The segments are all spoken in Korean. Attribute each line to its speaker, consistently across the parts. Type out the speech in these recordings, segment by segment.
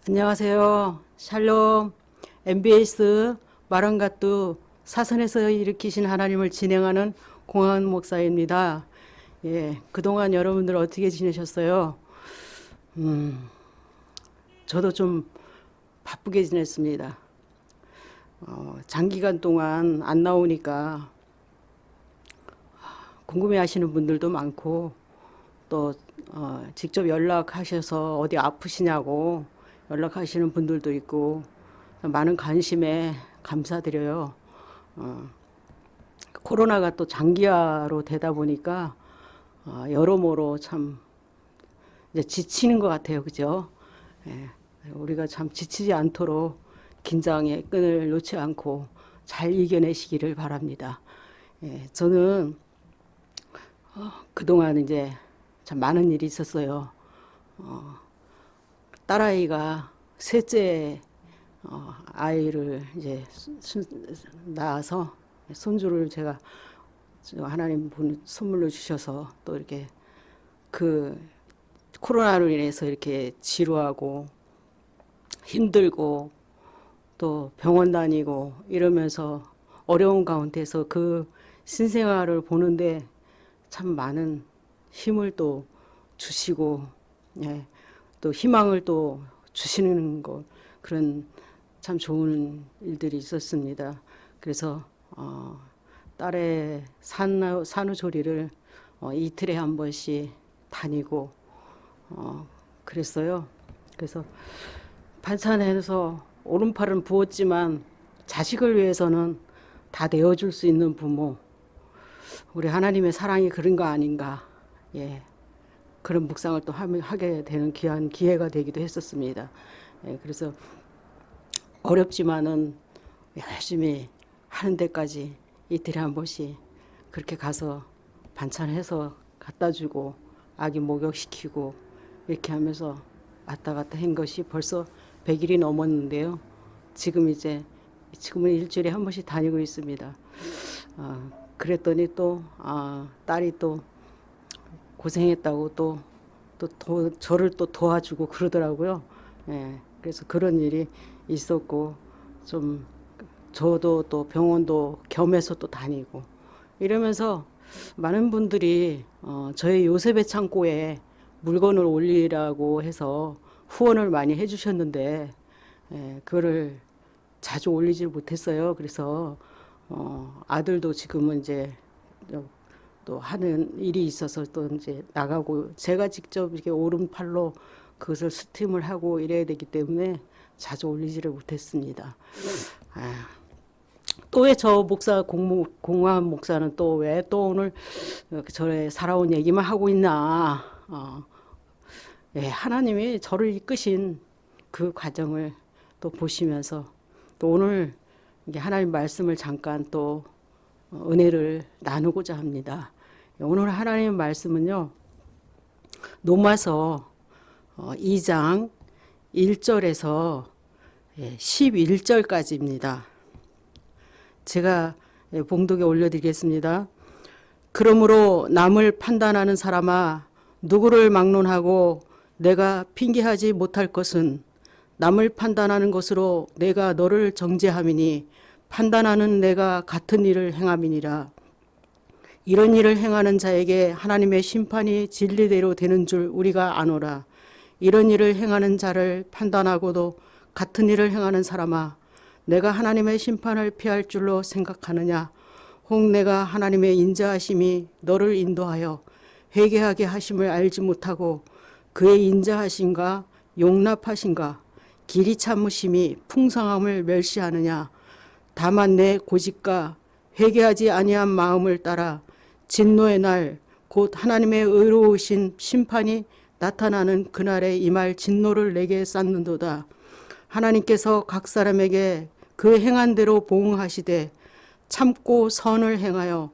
Speaker 1: 안녕하세요. 샬롬, MBS 마랑가뚜 사선에서 일으키신 하나님을 진행하는 공한 목사입니다. 예, 그동안 여러분들 어떻게 지내셨어요? 저도 좀 바쁘게 지냈습니다. 장기간 동안 안 나오니까 궁금해하시는 분들도 많고 또 직접 연락하셔서 어디 아프시냐고 연락하시는 분들도 있고 많은 관심에 감사드려요. 코로나가 또 장기화로 되다 보니까 여러모로 참 이제 지치는 것 같아요, 그죠? 예, 우리가 참 지치지 않도록 긴장의 끈을 놓지 않고 잘 이겨내시기를 바랍니다. 예, 저는 그동안 이제 참 많은 일이 있었어요. 딸아이가 셋째 아이를 이제 낳아서 손주를 제가 하나님 선물로 주셔서 또 이렇게 그 코로나로 인해서 이렇게 지루하고 힘들고 또 병원 다니고 이러면서 어려운 가운데서 그 신생아를 보는데 참 많은 힘을 또 주시고, 예, 또 희망을 또 주시는 거, 그런 참 좋은 일들이 있었습니다. 그래서 딸의 산후조리를 이틀에 한 번씩 다니고 그랬어요. 그래서 반찬해서 오른팔은 부었지만 자식을 위해서는 다 내어줄 수 있는 부모, 우리 하나님의 사랑이 그런 거 아닌가. 예, 그런 묵상을 또 하게 되는 귀한 기회가 되기도 했었습니다. 예, 그래서 어렵지만은 열심히 하는 데까지 이틀에 한 번씩 그렇게 가서 반찬해서 갖다 주고 아기 목욕시키고 이렇게 하면서 왔다 갔다 한 것이 벌써 100일이 넘었는데요. 지금은 일주일에 한 번씩 다니고 있습니다. 그랬더니 또 딸이 또 고생했다고 저를 또 도와주고 그러더라고요. 예, 그래서 그런 일이 있었고 좀 저도 또 병원도 겸해서 또 다니고 이러면서 많은 분들이 저희 요셉의 창고에 물건을 올리라고 해서 후원을 많이 해주셨는데, 예, 그거를 자주 올리질 못했어요. 그래서 아들도 지금은 이제 또 하는 일이 있어서 또 이제 나가고 제가 직접 이렇게 오른팔로 그것을 스팀을 하고 이래야 되기 때문에 자주 올리지를 못했습니다. 또 왜 저 공화한 목사는 또 왜 또 오늘 저의 살아온 얘기만 하고 있나. 예, 하나님이 저를 이끄신 그 과정을 또 보시면서 또 오늘 이게 하나님 말씀을 잠깐 또 은혜를 나누고자 합니다. 오늘 하나님 말씀은요, 로마서 2장 1절에서 11절까지입니다. 제가 봉독에 올려드리겠습니다. 그러므로 남을 판단하는 사람아, 누구를 막론하고 내가 핑계하지 못할 것은 남을 판단하는 것으로 내가 너를 정죄함이니 판단하는 내가 같은 일을 행함이니라. 이런 일을 행하는 자에게 하나님의 심판이 진리대로 되는 줄 우리가 아노라. 이런 일을 행하는 자를 판단하고도 같은 일을 행하는 사람아, 내가 하나님의 심판을 피할 줄로 생각하느냐? 혹 내가 하나님의 인자하심이 너를 인도하여 회개하게 하심을 알지 못하고 그의 인자하심과 용납하심과 길이 참으심이 풍성함을 멸시하느냐? 다만 내 고집과 회개하지 아니한 마음을 따라 진노의 날 곧 하나님의 의로우신 심판이 나타나는 그날에 임할 진노를 내게 쌓는도다. 하나님께서 각 사람에게 그 행한 대로 보응하시되 참고 선을 행하여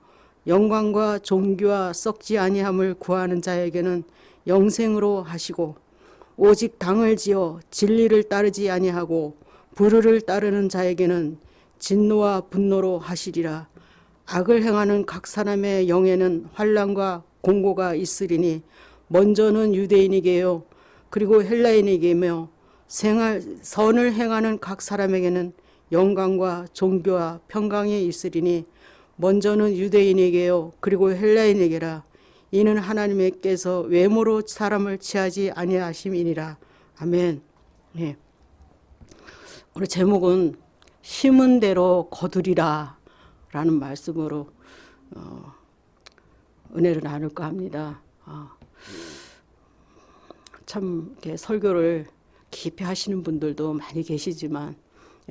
Speaker 1: 영광과 존귀와 썩지 아니함을 구하는 자에게는 영생으로 하시고 오직 당을 지어 진리를 따르지 아니하고 불의를 따르는 자에게는 진노와 분노로 하시리라. 악을 행하는 각 사람의 영에는 환난과 공고가 있으리니 먼저는 유대인에게요 그리고 헬라인에게며 선을 행하는 각 사람에게는 영광과 존귀와 평강이 있으리니 먼저는 유대인에게요 그리고 헬라인에게라. 이는 하나님께서 외모로 사람을 취하지 아니하심이니라. 아멘. 네. 오늘 제목은 심은 대로 거두리라 라는 말씀으로 은혜를 나눌까 합니다. 참 이렇게 설교를 깊이 하시는 분들도 많이 계시지만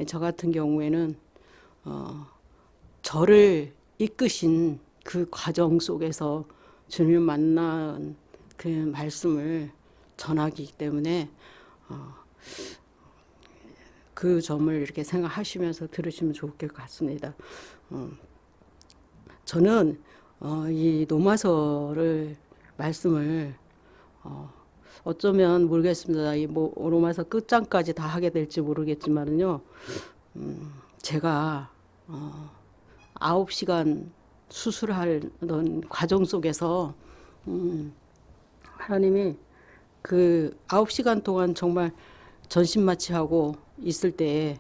Speaker 1: 저 같은 경우에는 저를 이끄신 그 과정 속에서 주님을 만난 그 말씀을 전하기 때문에 그 점을 이렇게 생각하시면서 들으시면 좋을 것 같습니다. 저는 이 로마서를 말씀을 어쩌면 모르겠습니다. 이 뭐 로마서 끝장까지 다 하게 될지 모르겠지만은요. 제가 9시간 수술하던 과정 속에서 하나님이 그 9시간 동안 정말 전신마취하고 있을 때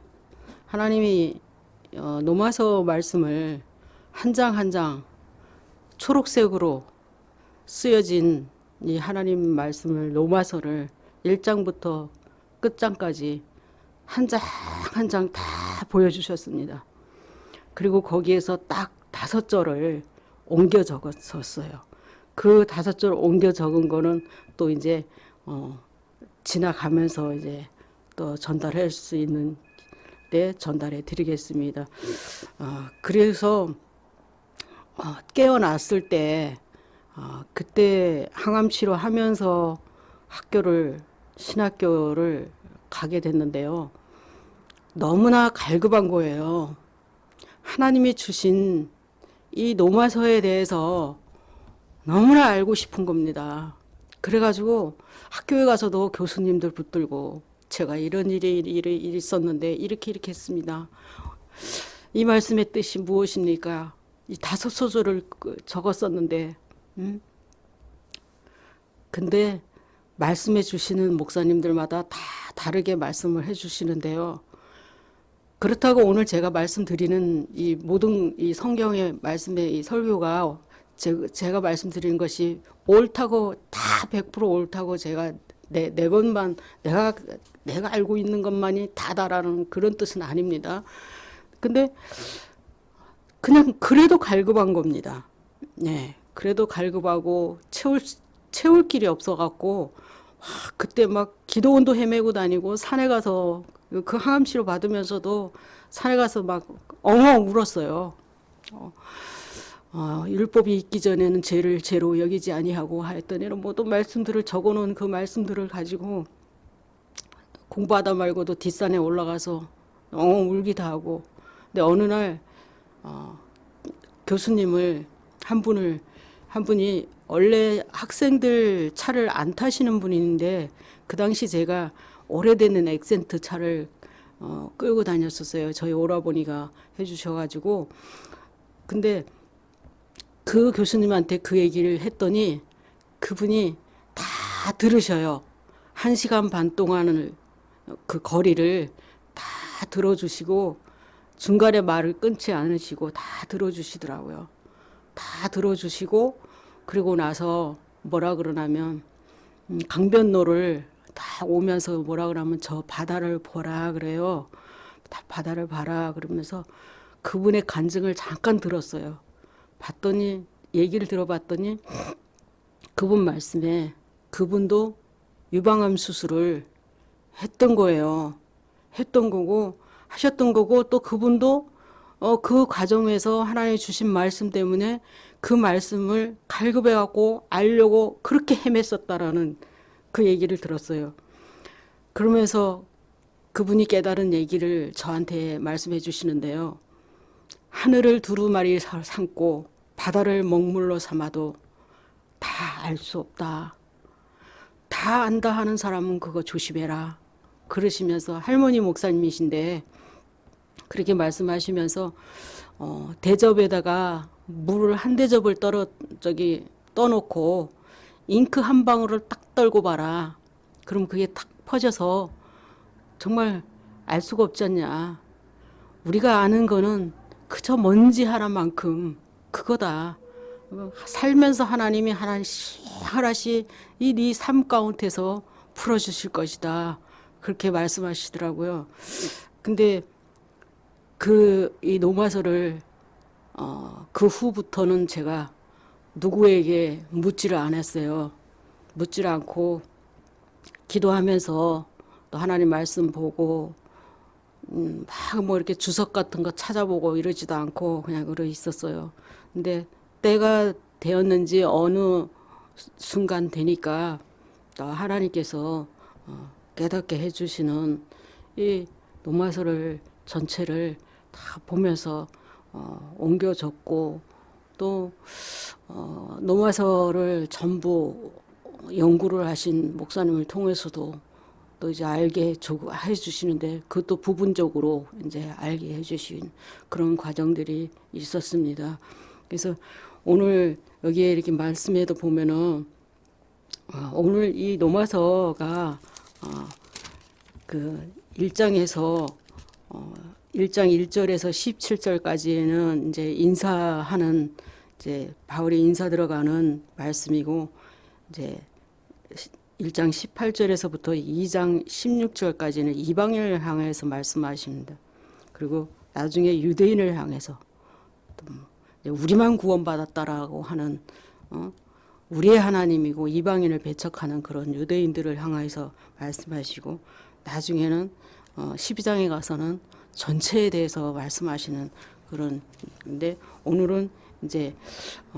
Speaker 1: 하나님이 로마서 말씀을 한 장 한 장 초록색으로 쓰여진 이 하나님 말씀을 로마서를 1장부터 끝장까지 한 장 한 장 다 보여주셨습니다. 그리고 거기에서 딱 5절을 옮겨 적었었어요. 그 5절 옮겨 적은 거는 또 이제 지나가면서 이제 또 전달할 수 있는 때 전달해 드리겠습니다. 그래서 깨어났을 때 그때 항암 치료하면서 신학교를 가게 됐는데요. 너무나 갈급한 거예요. 하나님이 주신 이 로마서에 대해서 너무나 알고 싶은 겁니다. 그래가지고 학교에 가서도 교수님들 붙들고 제가 이런 일이 있었는데 이렇게 했습니다. 이 말씀의 뜻이 무엇입니까? 이 5소절을 적었었는데 근데 말씀해 주시는 목사님들마다 다 다르게 말씀을 해 주시는데요. 그렇다고 오늘 제가 말씀드리는 이 모든 이 성경의 말씀의 이 설교가 제가 말씀드리는 것이 옳다고 다 100% 옳다고 제가 내 것만 내가 알고 있는 것만이 다다라는 그런 뜻은 아닙니다. 근데 그냥 그래도 갈급한 겁니다. 네, 그래도 갈급하고 채울 길이 없어갖고 그때 막 기도원도 헤매고 다니고 산에 가서 그 항암 치료 받으면서도 산에 가서 막 엉엉 울었어요. 율법이 있기 전에는 죄를 죄로 여기지 아니하고 하였더니 이런 모든 말씀들을 적어놓은 그 말씀들을 가지고 공부하다 말고도 뒷산에 올라가서 엉엉 울기도 하고. 근데 어느 날 교수님을 한 분이 원래 학생들 차를 안 타시는 분인데 그 당시 제가 오래되는 액센트 차를 끌고 다녔었어요. 저희 오라버니가 해주셔가지고. 근데 그 교수님한테 그 얘기를 했더니 그분이 다 들으셔요. 1시간 반 동안을 그 거리를 다 들어주시고 중간에 말을 끊지 않으시고 다 들어주시더라고요. 다 들어주시고 그리고 나서 뭐라 그러냐면 강변로를 다 오면서 뭐라 그러면 저 바다를 보라 그래요. 다 바다를 봐라 그러면서 그분의 간증을 잠깐 들었어요. 봤더니 얘기를 들어봤더니 그분 말씀에 그분도 유방암 수술을 했던 거예요. 했던 거고 하셨던 거고 또 그분도 그 과정에서 하나님 주신 말씀 때문에 그 말씀을 갈급해 갖고 알려고 그렇게 헤맸었다라는 그 얘기를 들었어요. 그러면서 그분이 깨달은 얘기를 저한테 말씀해 주시는데요. 하늘을 두루마리 삼고 바다를 먹물로 삼아도 다 알 수 없다. 다 안다 하는 사람은 그거 조심해라. 그러시면서 할머니 목사님이신데 그렇게 말씀하시면서 대접에다가 물을 한 대접을 떠놓고 잉크 한 방울을 딱 떨고 봐라. 그럼 그게 탁 퍼져서 정말 알 수가 없지 않냐. 우리가 아는 거는 그저 먼지 하나만큼 그거다. 살면서 하나님이 하나씩 하나씩 이 네 삶 가운데서 풀어주실 것이다. 그렇게 말씀하시더라고요. 근데 이 노마서를 그 후부터는 제가 누구에게 묻지를 않았어요. 묻지를 않고 기도하면서 또 하나님 말씀 보고 막 뭐 이렇게 주석 같은 거 찾아보고 이러지도 않고 그냥 그러 있었어요. 근데 때가 되었는지 어느 순간 되니까 또 하나님께서 깨닫게 해주시는 이 노마서를 전체를 다 보면서 옮겨 적고 또 노마서를 전부 연구를 하신 목사님을 통해서도 또 이제 알게 해주시는데 그것도 부분적으로 이제 알게 해주신 그런 과정들이 있었습니다. 그래서 오늘 여기에 이렇게 말씀에도 보면은 오늘 이 노마서가 그 1장에서 1장 1절에서 17절까지는 이제 인사하는 이제 바울이 인사 들어가는 말씀이고 이제 1장 18절에서부터 2장 16절까지는 이방인을 향해서 말씀하십니다. 그리고 나중에 유대인을 향해서 우리만 구원받았다라고 하는 우리의 하나님이고 이방인을 배척하는 그런 유대인들을 향해서 말씀하시고 나중에는 12장에 가서는 전체에 대해서 말씀하시는 그런 근데 오늘은 이제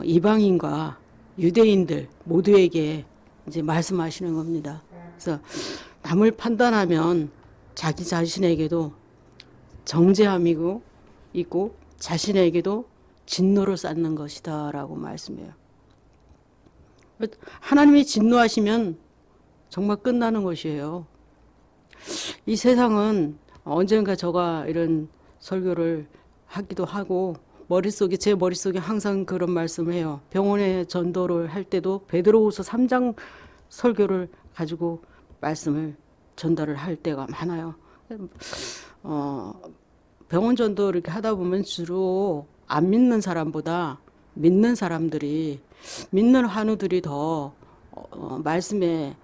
Speaker 1: 이방인과 유대인들 모두에게 이제 말씀하시는 겁니다. 그래서 남을 판단하면 자기 자신에게도 정죄함이고 있고 자신에게도 진노를 쌓는 것이다라고 말씀해요. 하나님이 진노하시면 정말 끝나는 것이에요. 이 세상은 언젠가 제가 이런 설교를 하기도 하고 제 머릿속에 항상 그런 말씀을 해요. 병원에 전도를 할 때도 베드로후서 3장 설교를 가지고 말씀을 전달을 할 때가 많아요. 병원 전도 이렇게 하다 보면 주로 안 믿는 사람보다 믿는 사람들이 믿는 환우들이 더 말씀에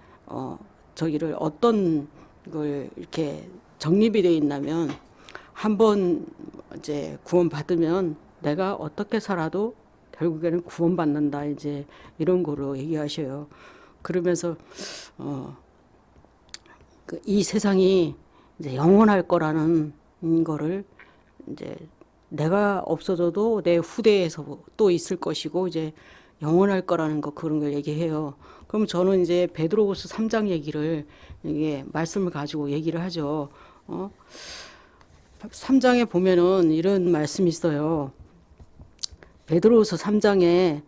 Speaker 1: 저기를 어떤 걸 이렇게 정립이 되어 있냐면 한번 이제 구원받으면 내가 어떻게 살아도 결국에는 구원받는다 이제 이런 거로 얘기하셔요. 그러면서 이 세상이 이제 영원할 거라는 거를 이제 내가 없어져도 내 후대에서 또 있을 것이고 이제 영원할 거라는 거 그런 걸 얘기해요. 그럼 저는 이제 베드로후서 3장 얘기를 이게 말씀을 가지고 얘기를 하죠. 3장에 보면은 이런 말씀이 있어요. 베드로후서 3장에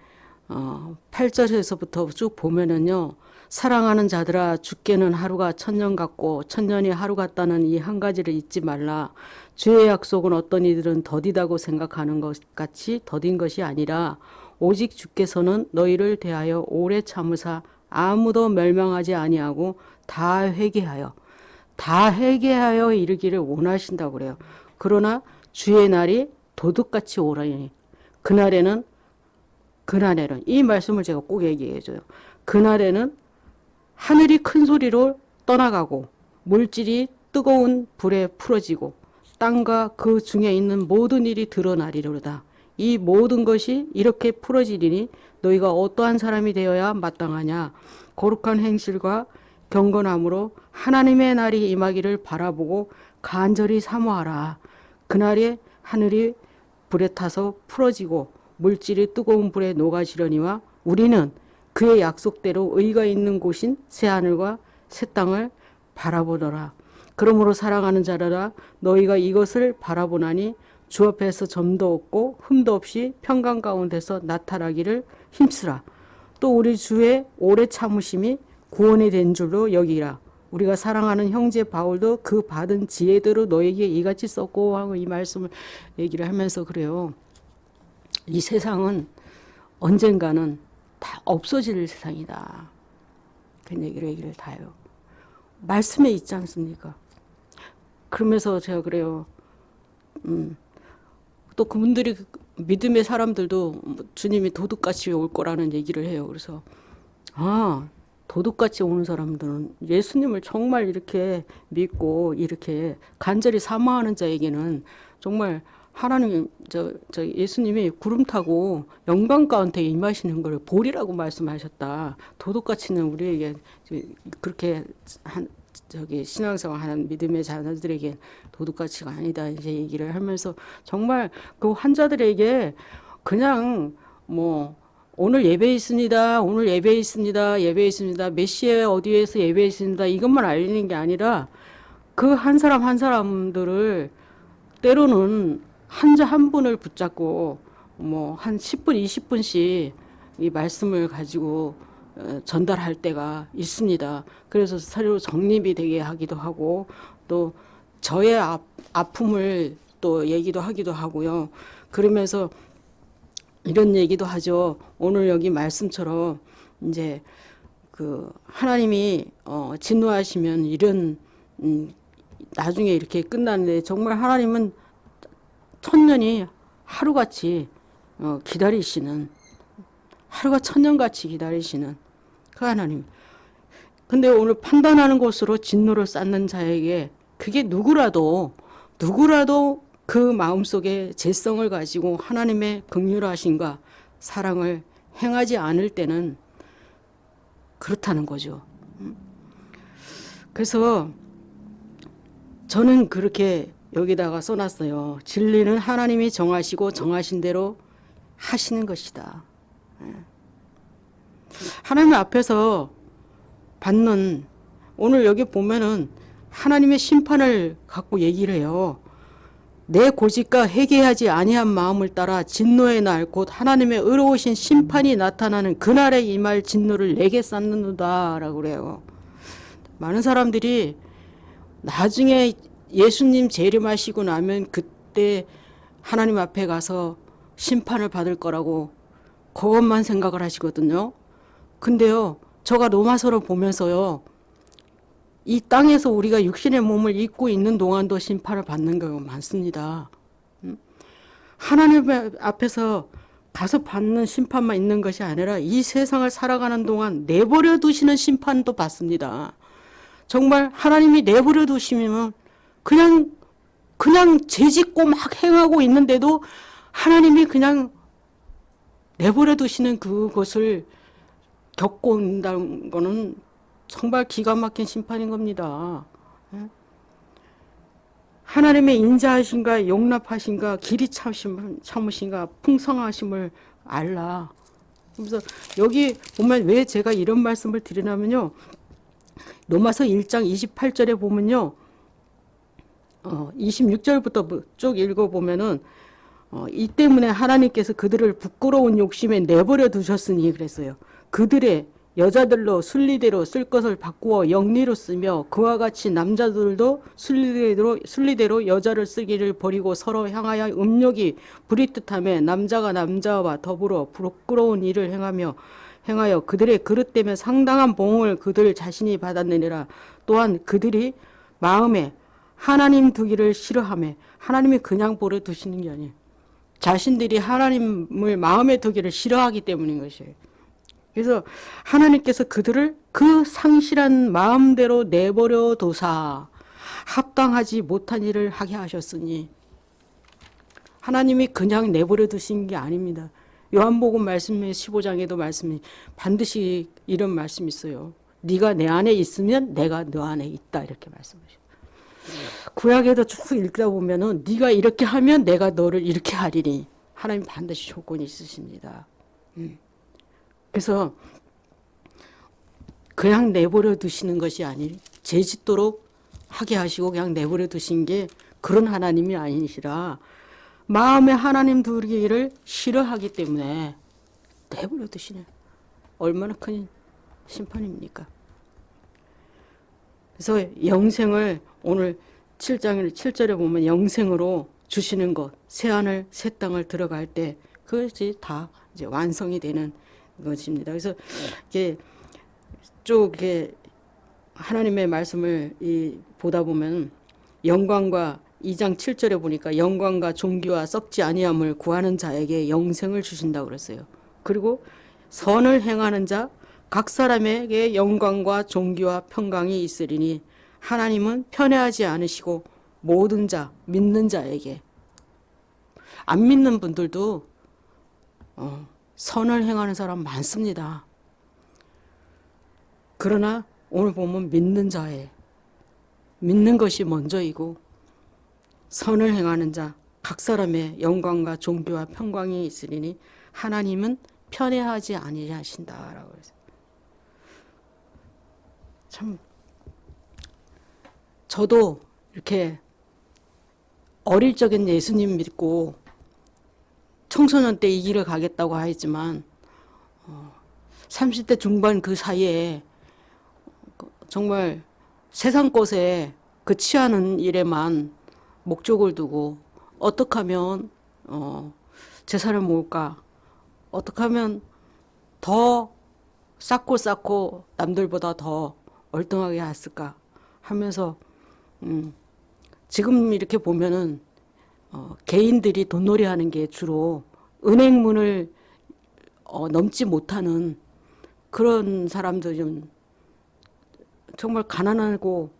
Speaker 1: 8절에서부터 쭉 보면은요. 사랑하는 자들아 주께는 하루가 천년 같고 천년이 하루 같다는 이 한 가지를 잊지 말라. 주의 약속은 어떤 이들은 더디다고 생각하는 것 같이 더딘 것이 아니라 오직 주께서는 너희를 대하여 오래 참으사 아무도 멸망하지 아니하고 다 회개하여 이르기를 원하신다고 그래요. 그러나 주의 날이 도둑같이 오라니 그날에는 이 말씀을 제가 꼭 얘기해 줘요. 그날에는 하늘이 큰 소리로 떠나가고 물질이 뜨거운 불에 풀어지고 땅과 그 중에 있는 모든 일이 드러나리로다. 이 모든 것이 이렇게 풀어지리니 너희가 어떠한 사람이 되어야 마땅하냐. 거룩한 행실과 경건함으로 하나님의 날이 임하기를 바라보고 간절히 사모하라. 그날에 하늘이 불에 타서 풀어지고 물질이 뜨거운 불에 녹아지려니와 우리는 그의 약속대로 의가 있는 곳인 새하늘과 새 땅을 바라보더라. 그러므로 사랑하는 자들아 너희가 이것을 바라보나니 주 앞에서 점도 없고 흠도 없이 평강 가운데서 나타나기를 힘쓰라. 또 우리 주의 오래 참으심이 구원이 된 줄로 여기라. 우리가 사랑하는 형제 바울도 그 받은 지혜대로 너에게 이같이 썼고 하고 이 말씀을 얘기를 하면서 그래요. 이 세상은 언젠가는 다 없어질 세상이다. 그런 얘기를 다 해요. 말씀에 있지 않습니까? 그러면서 제가 그래요. 또 그분들이 믿음의 사람들도 주님이 도둑같이 올 거라는 얘기를 해요. 그래서 도둑같이 오는 사람들은 예수님을 정말 이렇게 믿고 이렇게 간절히 사모하는 자에게는 정말 하나님 예수님이 구름 타고 영광 가운데 임하시는 걸 볼이라고 말씀하셨다. 도둑같이는 우리에게 그렇게 신앙생활 하는 믿음의 자녀들에게 도둑같이가 아니다 이제 얘기를 하면서 정말 그 환자들에게 그냥 뭐 오늘 예배 있습니다. 오늘 예배 있습니다. 예배 있습니다. 몇 시에 어디에서 예배 있습니다. 이것만 알리는 게 아니라 그 한 사람 한 사람들을 때로는 환자 한 분을 붙잡고 뭐 한 10분, 20분씩 이 말씀을 가지고 전달할 때가 있습니다. 그래서 서로 정립이 되게 하기도 하고 또 저의 아픔을 또 얘기도 하기도 하고요. 그러면서 이런 얘기도 하죠. 오늘 여기 말씀처럼 이제 그 하나님이 진노하시면 이런 나중에 이렇게 끝나는데 정말 하나님은 천년이 하루같이 기다리시는 하루가 천년같이 기다리시는 그 하나님. 근데 오늘 판단하는 것으로 진노를 쌓는 자에게 그게 누구라도 그 마음속에 재성을 가지고 하나님의 긍휼하심과 사랑을 행하지 않을 때는 그렇다는 거죠. 그래서 저는 그렇게 여기다가 써놨어요. 진리는 하나님이 정하시고 정하신 대로 하시는 것이다. 하나님 앞에서 받는 오늘 여기 보면은 하나님의 심판을 갖고 얘기를 해요. 내 고집과 회개하지 아니한 마음을 따라 진노의 날 곧 하나님의 의로우신 심판이 나타나는 그날에 임할 진노를 내게 쌓는다 라고 그래요. 많은 사람들이 나중에 예수님 재림하시고 나면 그때 하나님 앞에 가서 심판을 받을 거라고 그것만 생각을 하시거든요. 근데요, 저가 로마서를 보면서요, 이 땅에서 우리가 육신의 몸을 입고 있는 동안도 심판을 받는 경우가 많습니다. 하나님 앞에서 가서 받는 심판만 있는 것이 아니라 이 세상을 살아가는 동안 내버려 두시는 심판도 받습니다. 정말 하나님이 내버려 두시면 그냥 죄짓고 막 행하고 있는데도 하나님이 그냥 내버려 두시는 그것을 겪고 온다는 거는 정말 기가 막힌 심판인 겁니다. 하나님의 인자하신가 용납하신가 길이 참으신가 풍성하심을 알라. 그래서 여기 보면 왜 제가 이런 말씀을 드리냐면요. 로마서 1장 28절에 보면요. 26절부터 쭉 읽어보면은 이 때문에 하나님께서 그들을 부끄러운 욕심에 내버려 두셨으니 그랬어요. 그들의 여자들로 순리대로 쓸 것을 바꾸어 영리로 쓰며 그와 같이 남자들도 순리대로 여자를 쓰기를 버리고 서로 향하여 음욕이 부릿듯하며 남자가 남자와 더불어 부끄러운 일을 행하여 그들의 그릇 때문에 상당한 보응을 그들 자신이 받았느니라. 또한 그들이 마음에 하나님 두기를 싫어하며 하나님이 그냥 버려 두시는 게 아니에요. 자신들이 하나님을 마음에 두기를 싫어하기 때문인 것이에요. 그래서 하나님께서 그들을 그 상실한 마음대로 내버려 두사 합당하지 못한 일을 하게 하셨으니 하나님이 그냥 내버려 두신 게 아닙니다. 요한복음 말씀의 15장에도 말씀이 반드시 이런 말씀이 있어요. 네가 내 안에 있으면 내가 너 안에 있다 이렇게 말씀하셔요. 구약에도 쭉 읽다 보면은 네가 이렇게 하면 내가 너를 이렇게 하리니 하나님 반드시 조건이 있으십니다. 그래서 그냥 내버려 두시는 것이 아니 죄짓도록 하게 하시고 그냥 내버려 두신 게 그런 하나님이 아니시라 마음에 하나님 두기를 싫어하기 때문에 내버려 두시네. 얼마나 큰 심판입니까? 그래서 영생을 오늘 7절에 보면 영생으로 주시는 것, 새하늘 새 땅을 들어갈 때 그것이 다 이제 완성이 되는 것입니다. 그래서 이게 쭉 이렇게 하나님의 말씀을 보다 보면 영광과 2장 7절에 보니까 영광과 존귀와 썩지 아니함을 구하는 자에게 영생을 주신다고 그랬어요. 그리고 선을 행하는 자 각 사람에게 영광과 존귀와 평강이 있으리니 하나님은 편애하지 않으시고 모든 자 믿는 자에게, 안 믿는 분들도 선을 행하는 사람 많습니다. 그러나 오늘 보면 믿는 자에, 믿는 것이 먼저이고 선을 행하는 자 각 사람의 영광과 존귀와 평강이 있으리니 하나님은 편애하지 아니하신다라고 했어요. 참 저도 이렇게 어릴 적엔 예수님 믿고 청소년 때 이 길을 가겠다고 하였지만 30대 중반 그 사이에 정말 세상 것에 그 취하는 일에만 목적을 두고 어떻게 하면 재산을 모을까, 어떻게 하면 더 쌓고 남들보다 더 얼등하게 했을까 하면서 지금 이렇게 보면은 개인들이 돈놀이 하는 게 주로 은행문을 넘지 못하는 그런 사람들, 좀 정말 가난하고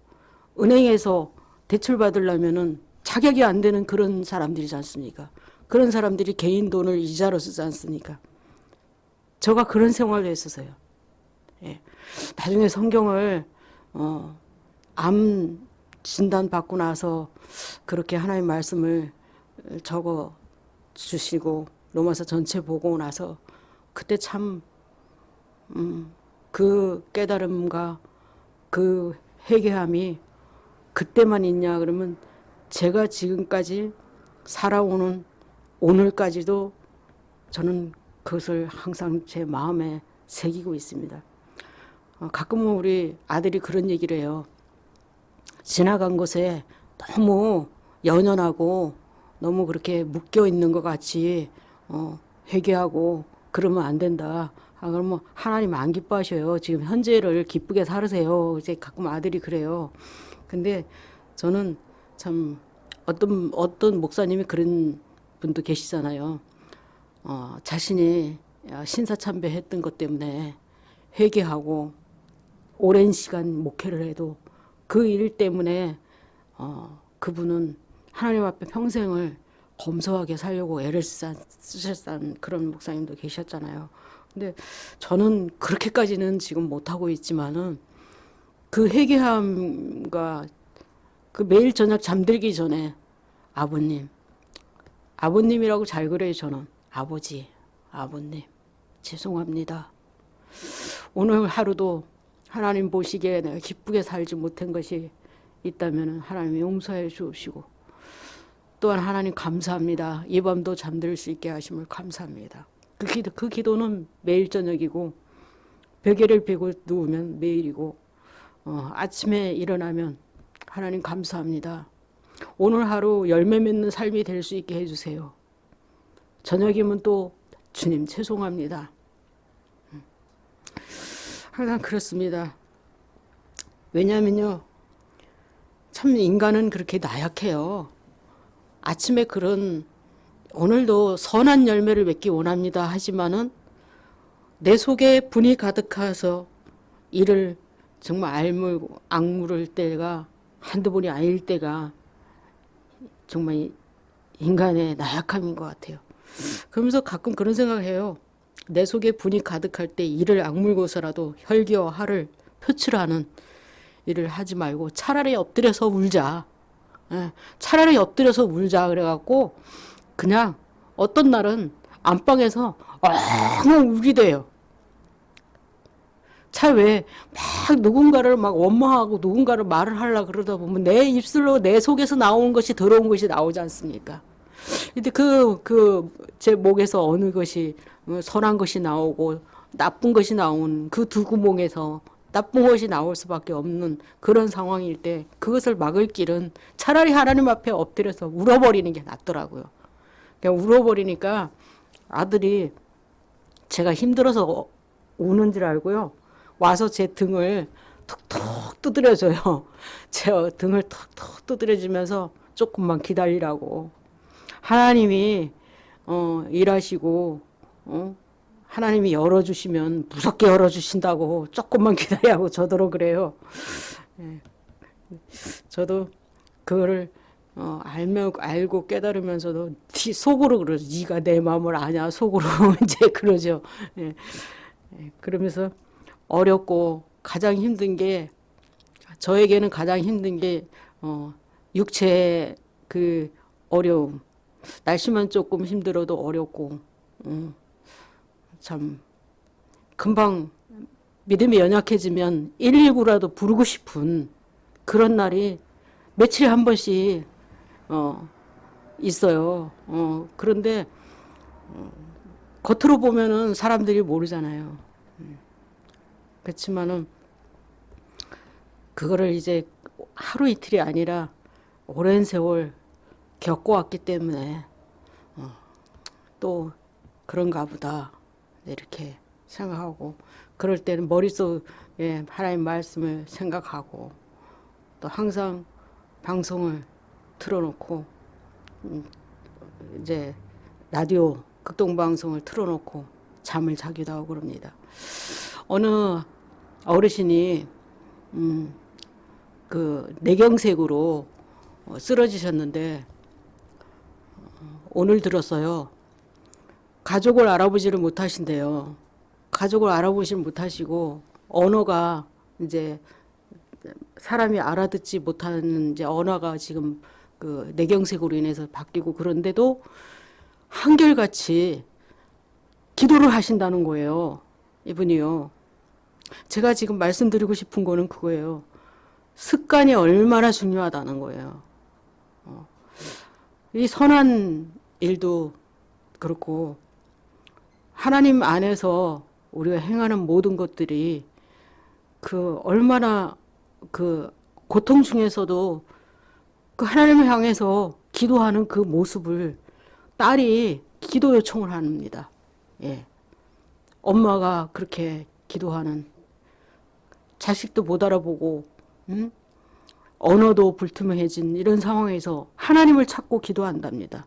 Speaker 1: 은행에서 대출 받으려면은 자격이 안 되는 그런 사람들이지 않습니까? 그런 사람들이 개인 돈을 이자로 쓰지 않습니까? 저가 그런 생활을 했었어요. 예. 나중에 성경을 암 진단 받고 나서 그렇게 하나님 말씀을 적어 주시고 로마서 전체 보고 나서 그때 참 그 깨달음과 그 회개함이 그때만 있냐 그러면 제가 지금까지 살아오는 오늘까지도 저는 그것을 항상 제 마음에 새기고 있습니다. 가끔은 우리 아들이 그런 얘기를 해요. 지나간 것에 너무 연연하고 너무 그렇게 묶여 있는 것 같이 회개하고 그러면 안 된다. 그러면 하나님 안 기뻐하셔요. 지금 현재를 기쁘게 살으세요. 이제 가끔 아들이 그래요. 근데 저는 참 어떤 목사님이 그런 분도 계시잖아요. 자신이 신사참배했던 것 때문에 회개하고 오랜 시간 목회를 해도 그 일 때문에 그분은 하나님 앞에 평생을 검소하게 살려고 애를 쓰셨다는 그런 목사님도 계셨잖아요. 근데 저는 그렇게까지는 지금 못하고 있지만은 그 회개함과 그 매일 저녁 잠들기 전에 아버님이라고 잘 그래요. 저는 아버님 죄송합니다. 오늘 하루도 하나님 보시기에 내가 기쁘게 살지 못한 것이 있다면 하나님 용서해 주시고, 또한 하나님 감사합니다. 이 밤도 잠들 수 있게 하심을 감사합니다. 그 기도는 매일 저녁이고 베개를 베고 누우면 매일이고 아침에 일어나면 하나님 감사합니다. 오늘 하루 열매 맺는 삶이 될 수 있게 해주세요. 저녁이면 또 주님 죄송합니다. 항상 그렇습니다. 왜냐하면요, 참 인간은 그렇게 나약해요. 아침에 오늘도 선한 열매를 맺기 원합니다 하지만은 내 속에 분이 가득해서 이를 정말 악물을 때가 한두 번이 아닐 때가 정말 인간의 나약함인 것 같아요. 그러면서 가끔 그런 생각을 해요. 내 속에 분이 가득할 때 이를 악물고서라도 혈기와 화를 표출하는 일을 하지 말고 차라리 엎드려서 울자. 차라리 엎드려서 울자 그래갖고 그냥 어떤 날은 안방에서 엉엉 울게 돼요. 왜 막 누군가를 막 원망하고 누군가를 말을 하려고 그러다 보면 내 입술로 내 속에서 나오는 것이 더러운 것이 나오지 않습니까? 근데 제 목에서 어느 것이 선한 것이 나오고 나쁜 것이 나오는 그 두 구멍에서 나쁜 것이 나올 수밖에 없는 그런 상황일 때 그것을 막을 길은 차라리 하나님 앞에 엎드려서 울어버리는 게 낫더라고요. 그냥 울어버리니까 아들이 제가 힘들어서 우는 줄 알고요. 와서 제 등을 톡톡 톡 두드려줘요. 제 등을 톡톡 두드려주면서 조금만 기다리라고. 하나님이 일하시고 하나님이 열어주시면 무섭게 열어주신다고 조금만 기다리라고 저더러 그래요. 예. 저도 그거를 알고 깨달으면서도 속으로 그러죠. 네가 내 마음을 아냐 속으로 이제 그러죠. 예. 예. 그러면서 어렵고 가장 힘든 게 저에게는 가장 힘든 게 육체의 그 어려움. 날씨만 조금 힘들어도 어렵고 참 금방 믿음이 연약해지면 119라도 부르고 싶은 그런 날이 며칠에 한 번씩 있어요. 그런데 겉으로 보면은 사람들이 모르잖아요. 그렇지만은 그거를 이제 하루 이틀이 아니라 오랜 세월 겪어왔기 때문에 또 그런가 보다 이렇게 생각하고, 그럴 때는 머릿속에 하나님 말씀을 생각하고 또 항상 방송을 틀어놓고 이제 라디오 극동방송을 틀어놓고 잠을 자기도 하고 그럽니다. 어느 어르신이 그 뇌경색으로 쓰러지셨는데 오늘 들었어요. 가족을 알아보지를 못하신대요. 가족을 알아보지 못하시고 언어가 이제 사람이 알아듣지 못하는 이제 언어가 지금 그 뇌경색으로 인해서 바뀌고, 그런데도 한결같이 기도를 하신다는 거예요. 이분이요. 제가 지금 말씀드리고 싶은 거는 그거예요. 습관이 얼마나 중요하다는 거예요. 이 선한 일도 그렇고 하나님 안에서 우리가 행하는 모든 것들이 그 얼마나 그 고통 중에서도 그 하나님을 향해서 기도하는 그 모습을 딸이 기도 요청을 합니다. 예. 엄마가 그렇게 기도하는, 자식도 못 알아보고 언어도 불투명해진 이런 상황에서 하나님을 찾고 기도한답니다.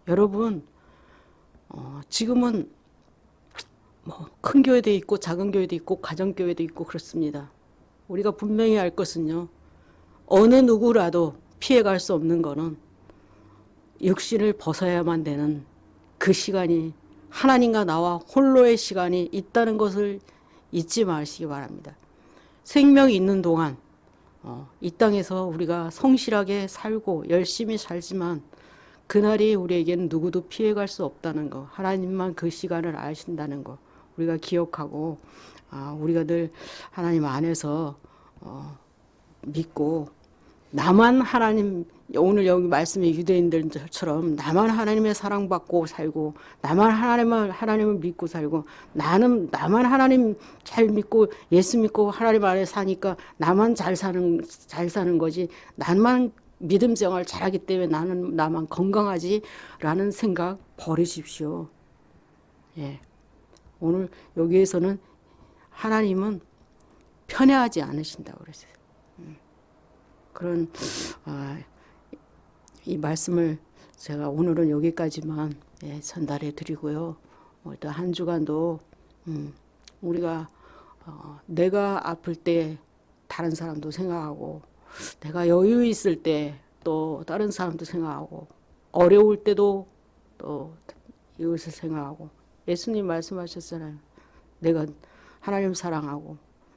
Speaker 1: 여러분, 지금은 뭐 큰 교회도 있고 작은 교회도 있고 가정교회도 있고 그렇습니다. 우리가 분명히 알 것은요, 어느 누구라도 피해갈 수 없는 거는 육신을 벗어야만 되는 그 시간이, 하나님과 나와 홀로의 시간이 있다는 것을 잊지 마시기 바랍니다. 생명이 있는 동안 이 땅에서 우리가 성실하게 살고 열심히 살지만 그날이 우리에게는 누구도 피해갈 수 없다는 거, 하나님만 그 시간을 아신다는 거 우리가 기억하고, 우리가 늘 하나님 안에서 믿고 나만 하나님, 오늘 여기 말씀에 유대인들처럼 나만 하나님의 사랑받고 살고 나만 하나님을 믿고 살고, 나만 하나님 잘 믿고 예수 믿고 하나님 안에 사니까 나만 잘 사는 거지, 나만 믿음 생활 잘하기 때문에 나만 건강하지라는 생각 버리십시오. 예. 오늘 여기에서는 하나님은 편애하지 않으신다고 그랬어요. 그런 이 말씀을 제가 오늘은 여기까지만 전달해 드리고요. 또 한 주간도 우리가 내가 아플 때 다른 사람도 생각하고, 내가 여유 있을 때 또 다른 사람도 생각하고, 어려울 때도 또 이웃을 생각하고, 예수님 말씀하셨잖아요. 내가 하나님 사랑하고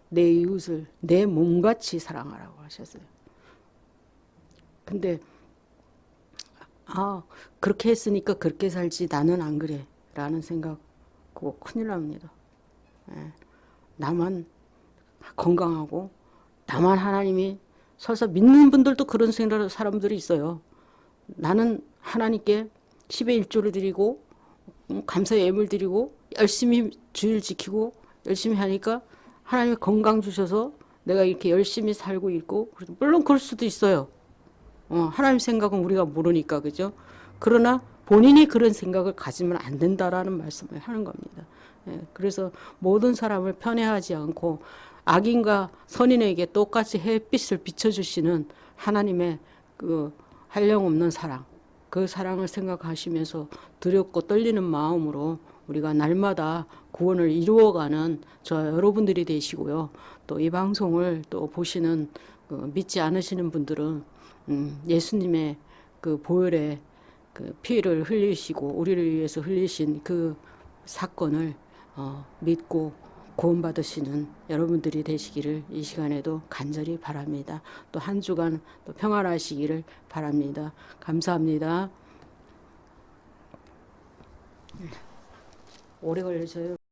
Speaker 1: 내 이웃을 내 몸같이 사랑하라고 하셨어요. 근데 그렇게 했으니까 그렇게 살지 나는 안 그래 라는 생각, 그거 큰일 납니다. 나만 건강하고 나만 하나님이, 설사 믿는 분들도 그런 생각하는 사람들이 있어요. 나는 하나님께 10의 1조를 드리고 감사의 예물 드리고 열심히 주일 지키고 열심히 하니까 하나님이 건강 주셔서 내가 이렇게 열심히 살고 있고, 물론 그럴 수도 있어요. 하나님 생각은 우리가 모르니까, 그죠? 그러나 본인이 그런 생각을 가지면 안 된다라는 말씀을 하는 겁니다. 그래서 모든 사람을 편애하지 않고 악인과 선인에게 똑같이 햇빛을 비춰주시는 하나님의 그 한량없는 사랑, 그 사랑을 생각하시면서 두렵고 떨리는 마음으로 우리가 날마다 구원을 이루어가는 저 여러분들이 되시고요. 또 이 방송을 또 보시는 그 믿지 않으시는 분들은 예수님의 그 보혈의 그 피를 흘리시고 우리를 위해서 흘리신 그 사건을 믿고 구원받으시는 여러분들이 되시기를 이 시간에도 간절히 바랍니다. 또 한 주간 또 평안하시기를 바랍니다. 감사합니다. 오래 걸려서요.